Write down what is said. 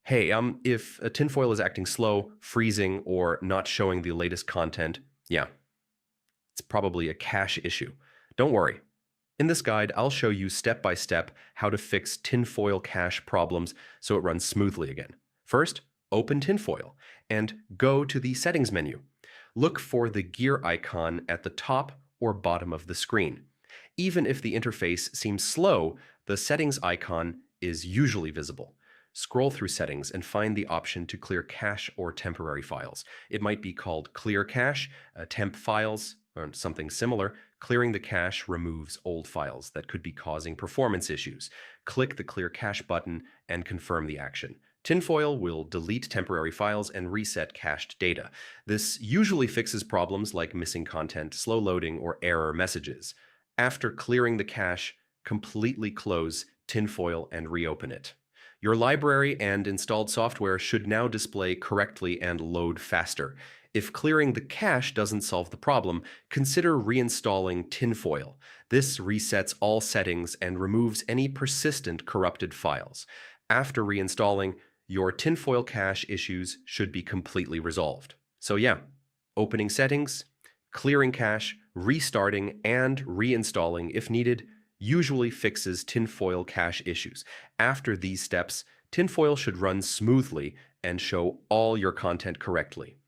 Hey, if a tinfoil is acting slow, freezing, or not showing the latest content, yeah, it's probably a cache issue. Don't worry. In this guide, I'll show you step by step how to fix tinfoil cache problems so it runs smoothly again. First, open tinfoil and go to the settings menu. Look for the gear icon at the top or bottom of the screen. Even if the interface seems slow, the settings icon is usually visible. Scroll through settings and find the option to clear cache or temporary files. It might be called clear cache, temp files, or something similar. Clearing the cache removes old files that could be causing performance issues. Click the Clear Cache button and confirm the action. Tinfoil will delete temporary files and reset cached data. This usually fixes problems like missing content, slow loading, or error messages. After clearing the cache, completely close Tinfoil and reopen it. Your library and installed software should now display correctly and load faster. If clearing the cache doesn't solve the problem, consider reinstalling Tinfoil. This resets all settings and removes any persistent corrupted files. After reinstalling, your Tinfoil cache issues should be completely resolved. So yeah, opening settings, clearing cache, restarting, and reinstalling if needed usually fixes tinfoil cache issues. After these steps, tinfoil should run smoothly and show all your content correctly.